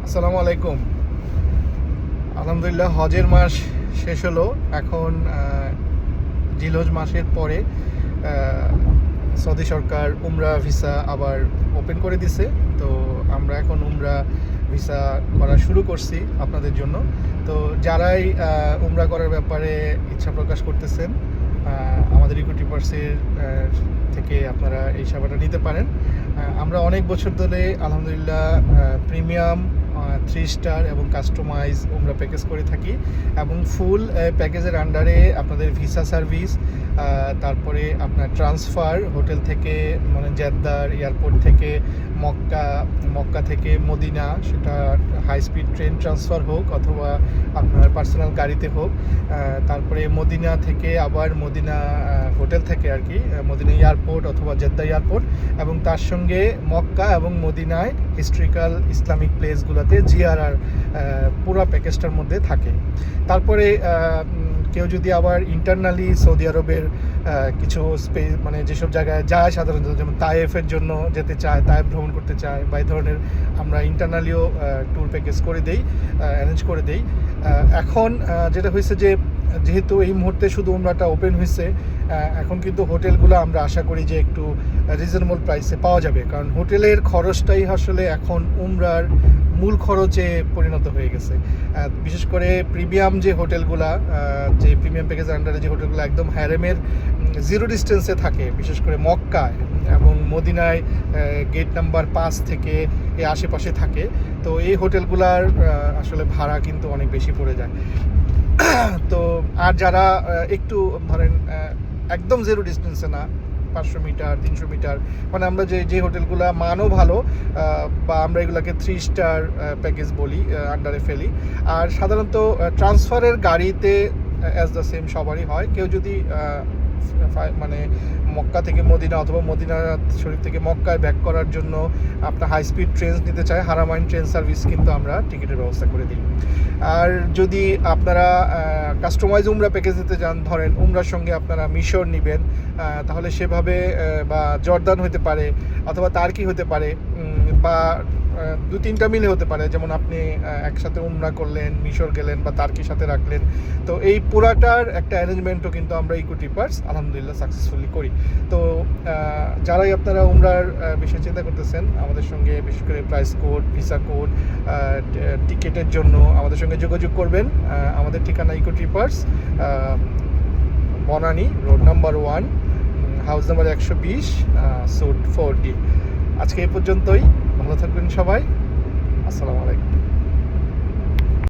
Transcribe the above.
আসসালামু আলাইকুম। আলহামদুলিল্লাহ হজের মাস শেষ হলো। এখন জিলহজ মাসের পরে সৌদি সরকার উমরা ভিসা আবার ওপেন করে দিছে। তো আমরা এখন উমরা ভিসা করা শুরু করছি আপনাদের জন্য। তো যারাই উমরা করার ব্যাপারে ইচ্ছা প্রকাশ করতেছেন, আমাদের ইকুইটি পার্সের থেকে আপনারা এই সেবাটা নিতে পারেন। আমরা অনেক বছর ধরে আলহামদুলিল্লাহ প্রিমিয়াম 3 স্টার এবং কাস্টমাইজ উমরা প্যাকেজ করে থাকি এবং ফুল প্যাকেজের আন্ডারে আপনাদের ভিসা সার্ভিস, তারপরে আপনার ট্রান্সফার হোটেল থেকে, মানে জেদ্দার এয়ারপোর্ট থেকে মক্কা থেকে মদিনা, সেটা হাই স্পিড ট্রেন ট্রান্সফার হোক অথবা আপনার পার্সোনাল গাড়িতে হোক, তারপরে মদিনা থেকে আবার মদিনা হোটেল থেকে আর কি মদিনা এয়ারপোর্ট অথবা জেদ্দা এয়ারপোর্ট, এবং তার সঙ্গে মক্কা এবং মদিনায় হিস্ট্রিক্যাল ইসলামিক প্লেসগুলোতে জিআরআর পুরো প্যাকেজটার মধ্যে থাকে। তারপরে কেউ যদি আবার ইন্টারনালি সৌদি আরবের কিছু স্পেস, মানে যেসব জায়গায় যায় সাধারণত, যেমন তায়েফের জন্য যেতে চায়, তায়েফ ভ্রমণ করতে চায়, বা এই ধরনের আমরা ইন্টারনালিও ট্যুর প্যাকেজ করে দেই, অ্যারেঞ্জ করে দেই। এখন যেটা হয়েছে যে যেহেতু এই মুহূর্তে শুধু উমরাটা ওপেন হয়েছে, এখন কিন্তু হোটেলগুলো আমরা আশা করি যে একটু রিজনেবল প্রাইসে পাওয়া যাবে, কারণ হোটেলের খরচটাই আসলে এখন উমরার মূল খরচে পরিণত হয়ে গেছে। বিশেষ করে প্রিমিয়াম যে হোটেলগুলা, যে প্রিমিয়াম প্যাকেজের আন্ডারে যে হোটেলগুলো একদম হ্যারেমের জিরো ডিস্টেন্সে থাকে, বিশেষ করে মক্কায় এবং মদিনায় গেট নাম্বার 5 থেকে এই আশেপাশে থাকে, তো এই হোটেলগুলার আসলে ভাড়া কিন্তু অনেক বেশি পড়ে যায়। তো আর যারা একটু ধরেন একদম জিরো ডিস্টেন্সে না, 500 মিটার 300 মিটার, মানে আমরা যে হোটেলগুলো মানও ভালো, বা আমরা এগুলোকে 3 স্টার প্যাকেজ বলি, আন্ডারে ফেলি। আর সাধারণত ট্রান্সফারের গাড়িতে অ্যাজ দ্য সেম সবারই হয়। কেউ যদি মানে মক্কা থেকে মদিনা অথবা মদিনা শরীফ থেকে মক্কায় ব্যাক করার জন্য আপনার হাই স্পিড ট্রেন নিতে চায়, হারামাইন ট্রেন সার্ভিস কিন্তু আমরা টিকিটের ব্যবস্থা করে দিই। আর যদি আপনারা কাস্টমাইজ উমরা প্যাকেজ নিতে চান, ধরেন উমরার সঙ্গে আপনারা মিশর নেবেন, তাহলে সেভাবে বা জর্দান হতে পারে অথবা তার্কি হতে পারে, বা 2-3টা মিলে হতে পারে। যেমন আপনি একসাথে উমরা করলেন, মিশর গেলেন বা তার্কির সাথে রাখলেন। তো এই পুরাটার একটা অ্যারেঞ্জমেন্টও কিন্তু আমরা ইকুইটি পার্স আলহামদুলিল্লাহ সাকসেসফুলি করি। তো যারাই আপনারা উমরার বিষয়ে চিন্তা করতেছেন, আমাদের সঙ্গে বিশেষ করে প্রাইস কোড, ভিসা কোড, টিকিটের জন্য আমাদের সঙ্গে যোগাযোগ করবেন। আমাদের ঠিকানা ইকুইটি পার্স, Banani road number 1, house number 120, suite 4D। আজকে এই পর্যন্তই। ভালো থাকবেন সবাই। আসসালামু আলাইকুম।